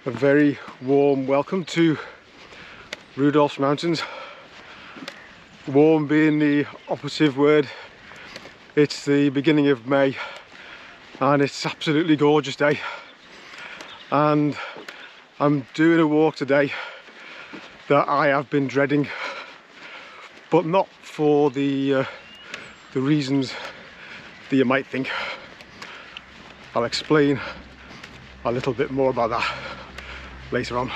A very warm welcome to Rudolph's Mountains. Warm being the operative word. It's the beginning of May and it's absolutely gorgeous day, and I'm doing a walk today that I have been dreading, but not for the reasons that you might think. I'll explain a little bit more about that later on.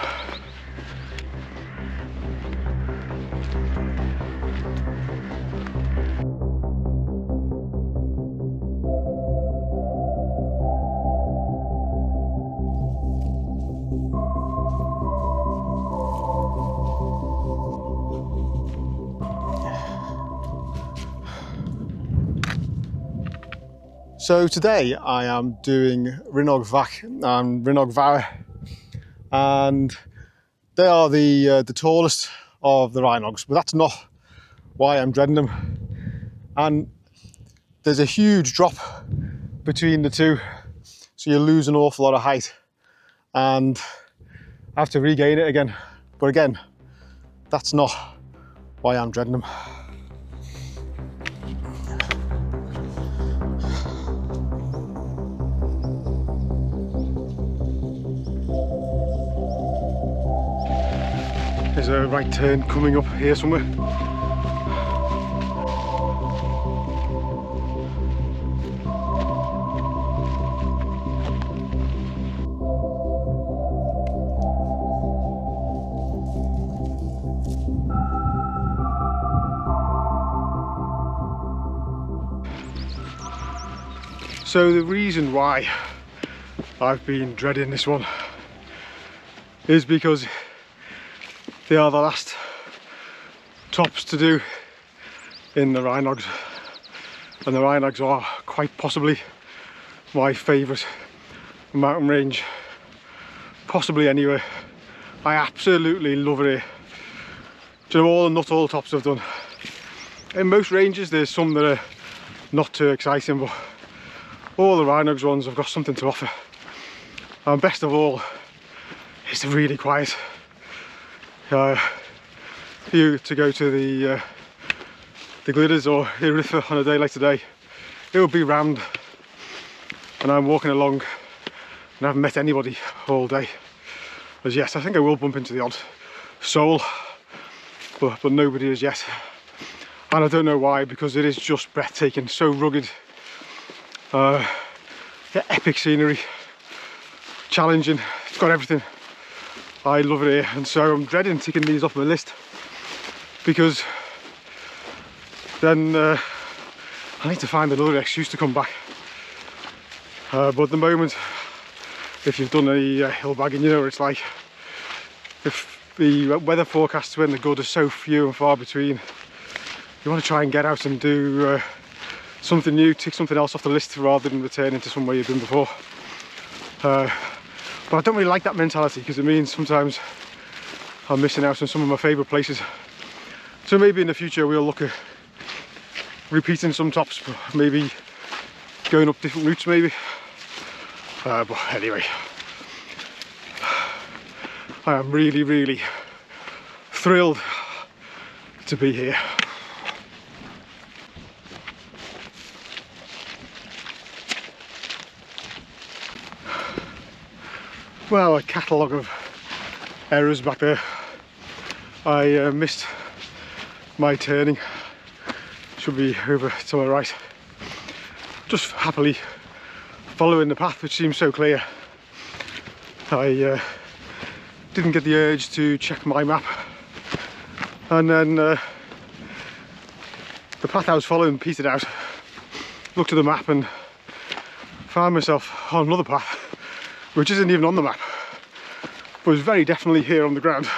So today I am doing Rhinog Fach and Rhinog Fawr, and they are the tallest of the Rhinogs, but that's not why I'm dreading them. And there's a huge drop between the two, so you lose an awful lot of height and have to regain it again. But again, that's not why I'm dreading them. There's a right turn coming up here somewhere. So the reason why I've been dreading this one is because they are the last tops to do in the Rhinogs, and the Rhinogs are quite possibly my favourite mountain range, possibly anywhere. I absolutely love it here. Do you know, all the Nuttalls tops I've done, in most ranges there's some that are not too exciting, but all the Rhinogs ones have got something to offer, and best of all, it's really quiet. For you to go to the Glidders or Rhinog on a day like today, it would be rammed, and I'm walking along and I haven't met anybody all day. As yes, I think I will bump into the odd soul, but nobody as yet, and I don't know why, because it is just breathtaking, so rugged, yeah, epic scenery, challenging, it's got everything. I love it here, and so I'm dreading ticking these off my list, because then I need to find another excuse to come back. But at the moment, if you've done any hill bagging, you know what it's like. If the weather forecasts when they're good are so few and far between, you want to try and get out and do something new, tick something else off the list rather than returning to somewhere you've been before. But I don't really like that mentality, because it means sometimes I'm missing out on some of my favourite places. So maybe in the future we'll look at repeating some tops, but maybe going up different routes maybe. But anyway, I am really thrilled to be here. Well, a catalogue of errors back there. I missed my turning. Should be over to my right. Just happily following the path, which seems so clear. I didn't get the urge to check my map, and then the path I was following petered out. Looked at the map and found myself on another path which isn't even on the map, but was very definitely here on the ground,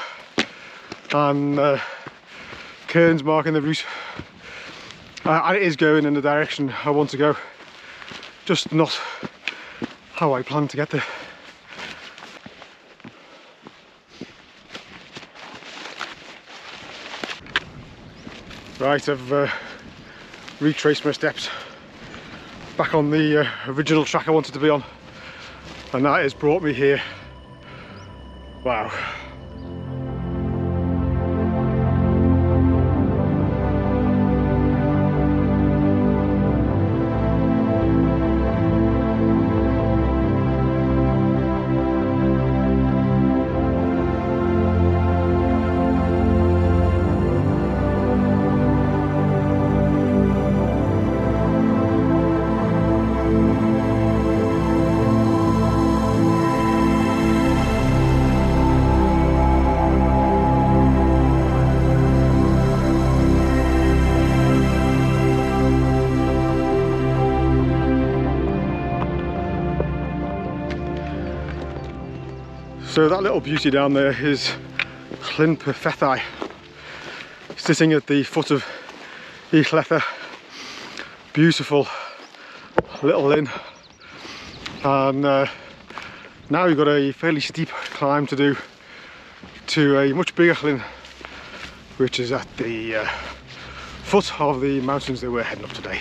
and cairns marking the route, and it is going in the direction I want to go, just not how I plan to get there. Right, I've retraced my steps back on the original track I wanted to be on, and that has brought me here Wow. So that little beauty down there is Llyn Perfethau, sitting at the foot of Lletha. Beautiful little linn, and now we've got a fairly steep climb to do to a much bigger llyn, which is at the foot of the mountains that we're heading up today.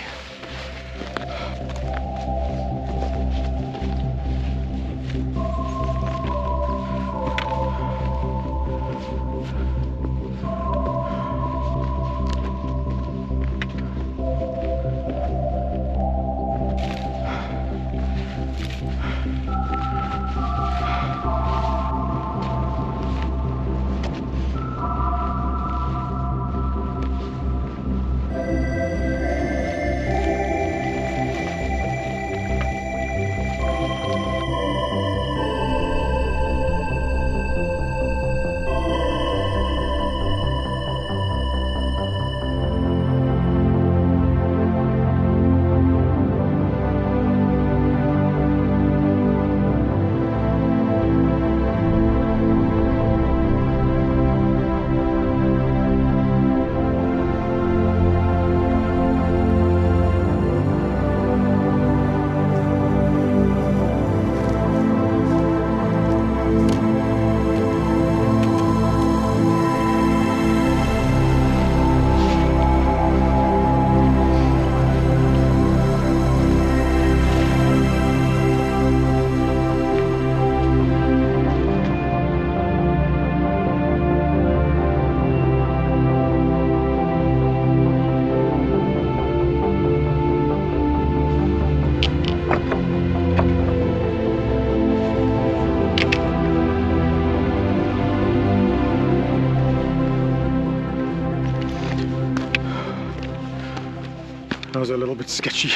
That was a little bit sketchy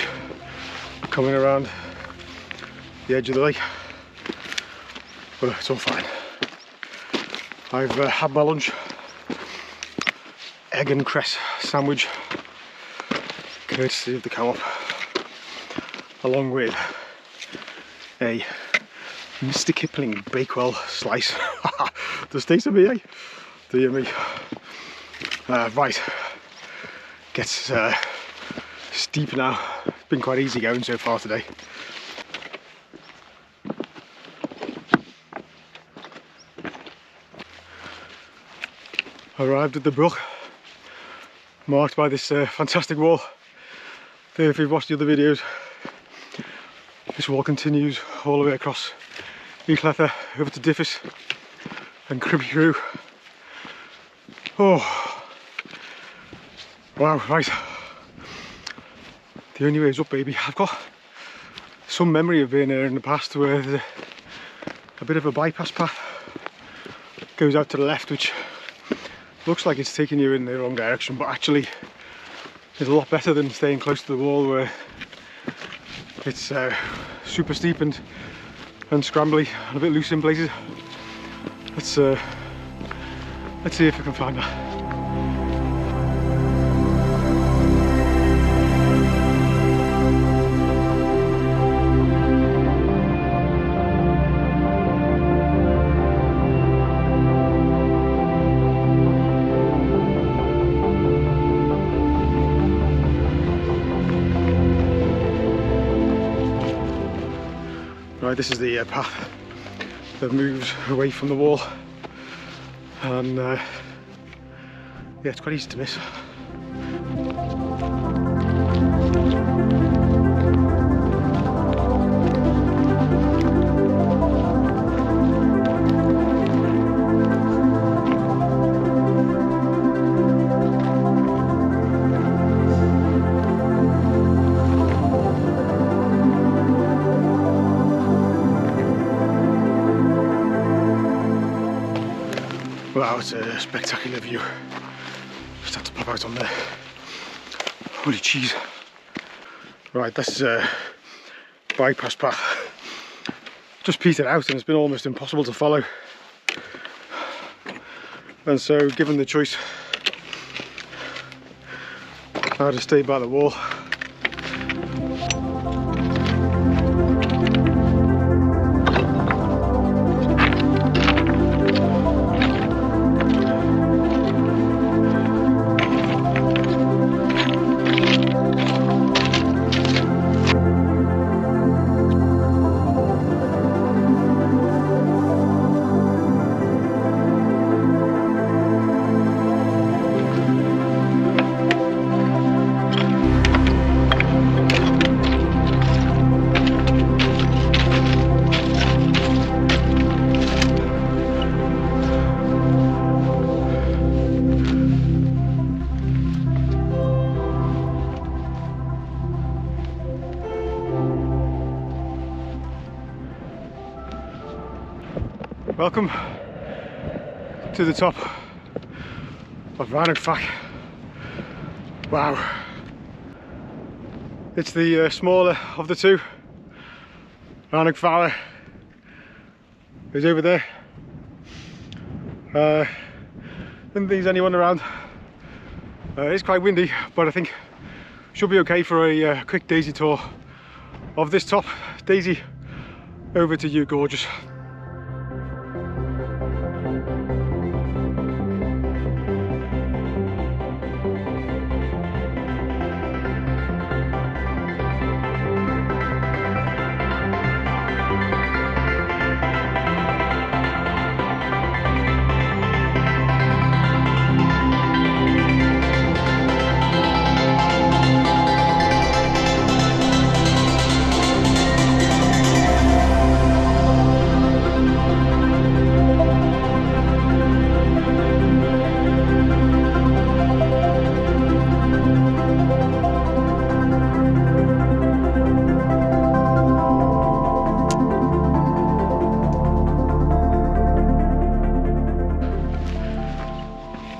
coming around the edge of the lake, but it's all fine. I've had my lunch, egg and cress sandwich, courtesy of the co-op, along with a Mr. Kipling Bakewell slice. Does taste of me, eh? Dear me. Right, gets steep now. It's been quite easy going so far today. Arrived at the brook, marked by this fantastic wall. There, if you've watched the other videos, this wall continues all the way across Lletha over to Diffus and Cribbie Crew. Oh, wow, right. The only way is up, baby. I've got some memory of being there in the past where there's a bit of a bypass path goes out to the left, which looks like it's taking you in the wrong direction, but actually is a lot better than staying close to the wall where it's super steep and scrambly and a bit loose in places. Let's see if we can find that. Right, this is the path that moves away from the wall, and yeah, it's quite easy to miss. Wow, it's a spectacular view. Just had to pop out on there. Holy cheese. Right, this is a bypass path. Just petered out and it's been almost impossible to follow. And so, given the choice, I had to stay by the wall. Welcome to the top of Rhinog Fach. Wow. It's the smaller of the two. Rhinog Fawr is over there. Didn't think there's anyone around. It's quite windy, but I think should be okay for a quick daisy tour of this top. Daisy, over to you, gorgeous.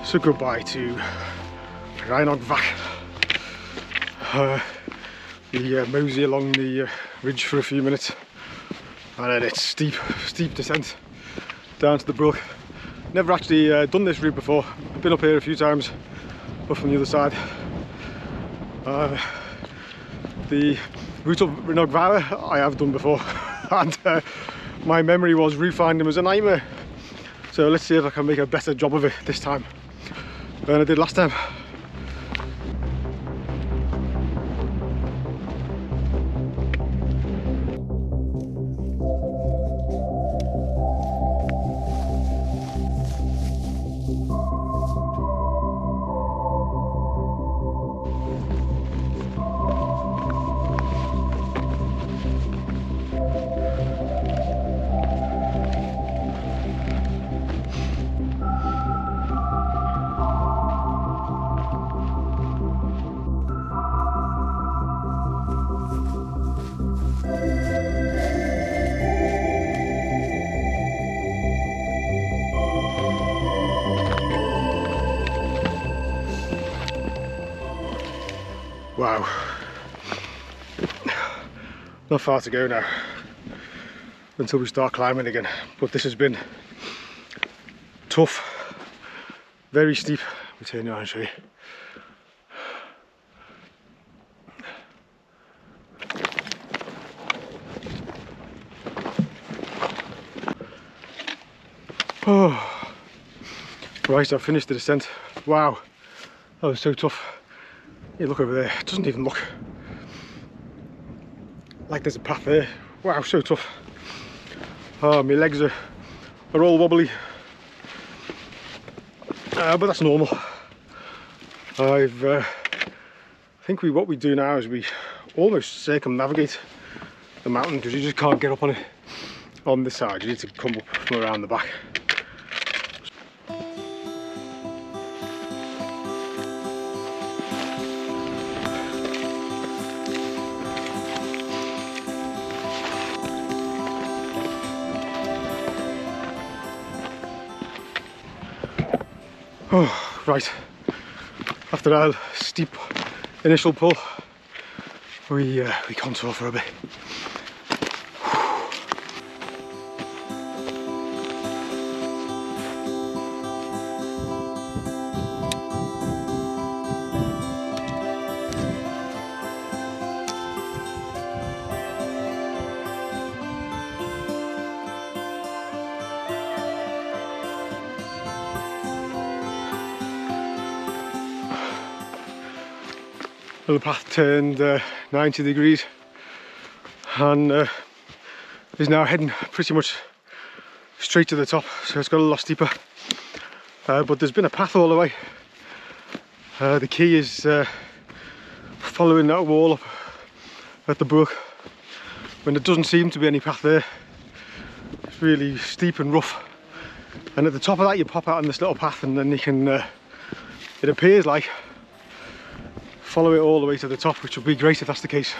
So goodbye to Rhinog Fach. We mosey along the ridge for a few minutes, and then it's steep descent down to the brook. Never actually done this route before. I've been up here a few times, but from the other side. The route of Rhinog Fawr I have done before, and my memory was route finding was a nightmare. So let's see if I can make a better job of it this time than I did last time. Wow, not far to go now until we start climbing again, but this has been tough, very steep. Let me turn you on and show you. Oh, right, I've finished the descent. Wow, that was so tough. You look over there, it doesn't even look like there's a path there. Wow, so tough. Oh, my legs are all wobbly, but that's normal. I think what we do now is we almost circumnavigate the mountain, because you just can't get up on it on this side. You need to come up from around the back. Oh, right. After that steep initial pull, we contour for a bit. The path turned 90 degrees and is now heading pretty much straight to the top, so it's got a lot steeper, but there's been a path all the way. The key is following that wall up at the brook when there doesn't seem to be any path there. It's really steep and rough, and at the top of that you pop out on this little path, and then you can it appears like follow it all the way to the top, which would be great if that's the case.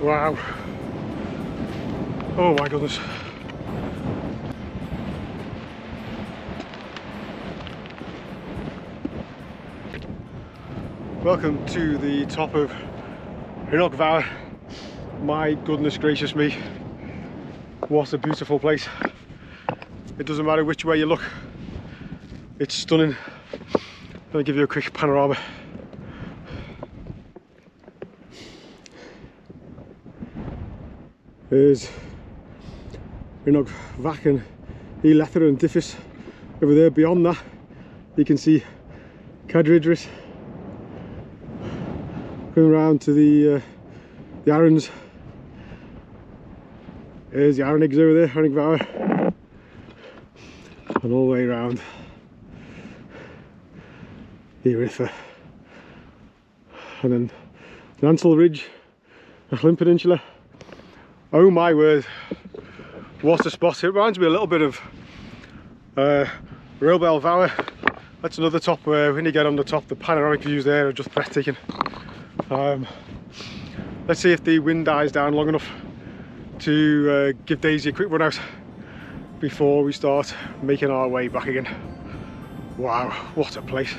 Wow. Oh my goodness. Welcome to the top of Rhinog Fawr. My goodness gracious me. What a beautiful place. It doesn't matter which way you look. It's stunning. I'll give you a quick panorama. There's Rhinog Fach and Lether and Diffus. Over there beyond that you can see Cadridris. Going around to the Arons. There's the Aronigs over there, Rhinog Fawr. And all the way around the Eritha. And then Nuttalls Ridge, the Llyn Peninsula. Oh my word, what a spot. It reminds me a little bit of Rudolph Fawr. That's another top where when you get on the top, the panoramic views there are just breathtaking. Let's see if the wind dies down long enough to give Daisy a quick run out before we start making our way back again. Wow, what a place.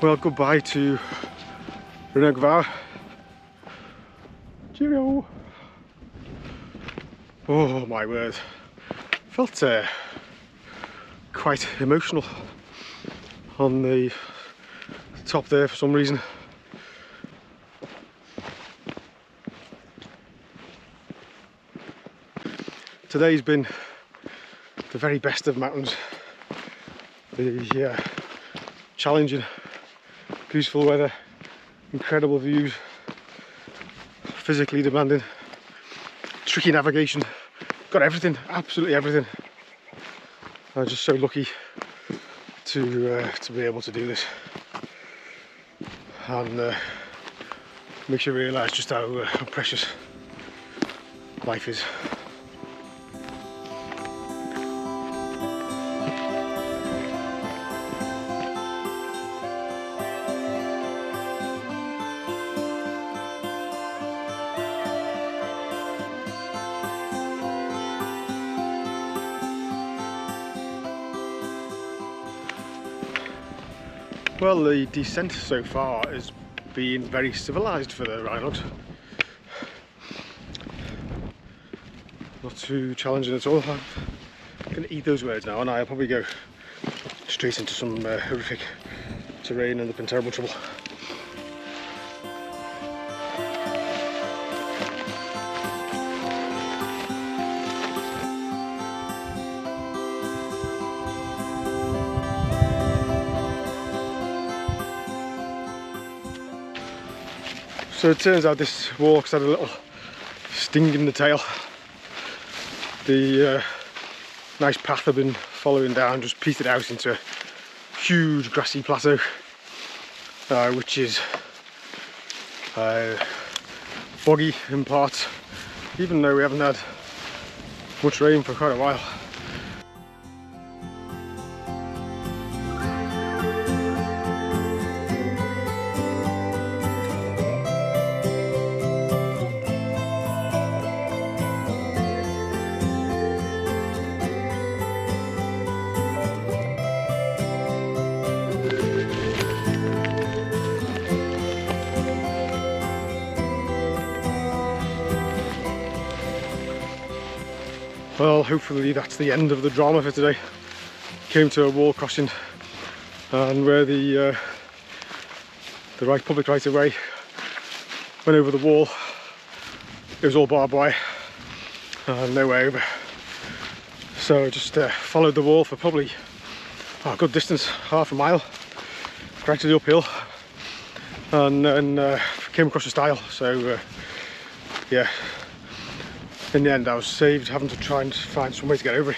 Well, goodbye to Rhinog Fawr. Cheerio. Oh my word, felt quite emotional on the top there for some reason. Today's been the very best of mountains. The challenging, beautiful weather, incredible views, physically demanding, tricky navigation, got everything, absolutely everything. I'm just so lucky to be able to do this, and makes you realise just how precious life is. Well, the descent so far has been very civilised for the Rhinogs. Not too challenging at all. I'm going to eat those words now, and I'll probably go straight into some horrific terrain and end up in terrible trouble. So it turns out this walk's had a little sting in the tail. The nice path I've been following down just petered out into a huge grassy plateau, which is boggy in parts, even though we haven't had much rain for quite a while. Well, hopefully that's the end of the drama for today. Came to a wall crossing, and where the public right of way went over the wall, it was all barbed wire and no way over. So I just followed the wall for probably a good distance, half a mile, gradually uphill, and then came across a stile. So yeah. In the end, I was saved having to try and find some way to get over it.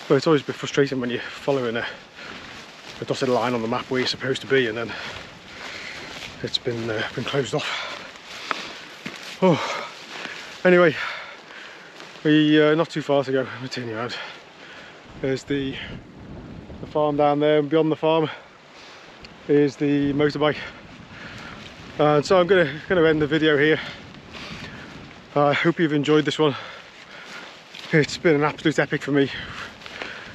But it's always a bit frustrating when you're following a dotted line on the map where you're supposed to be, and then it's been closed off. Oh, anyway, we not too far to go. Let me turn you around. There's the farm down there, and beyond the farm is the motorbike. And so I'm going to end the video here. I hope you've enjoyed this one. It's been an absolute epic for me.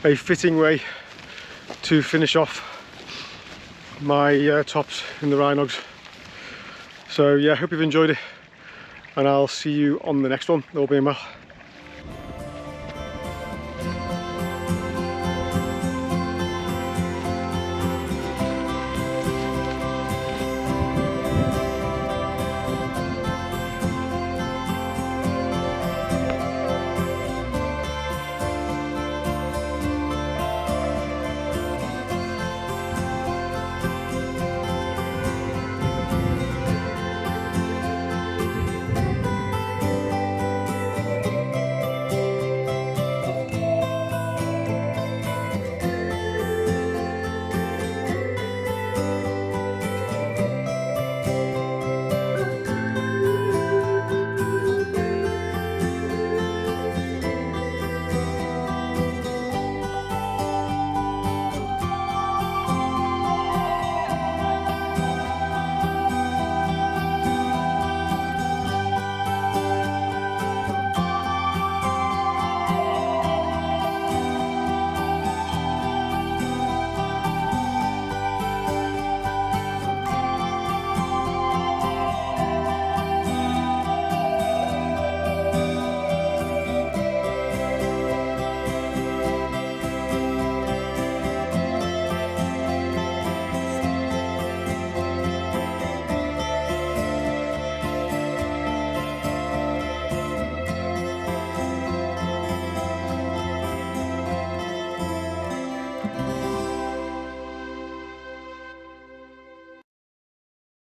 A fitting way to finish off my tops in the Rhinogs. So yeah, I hope you've enjoyed it, and I'll see you on the next one. All being well.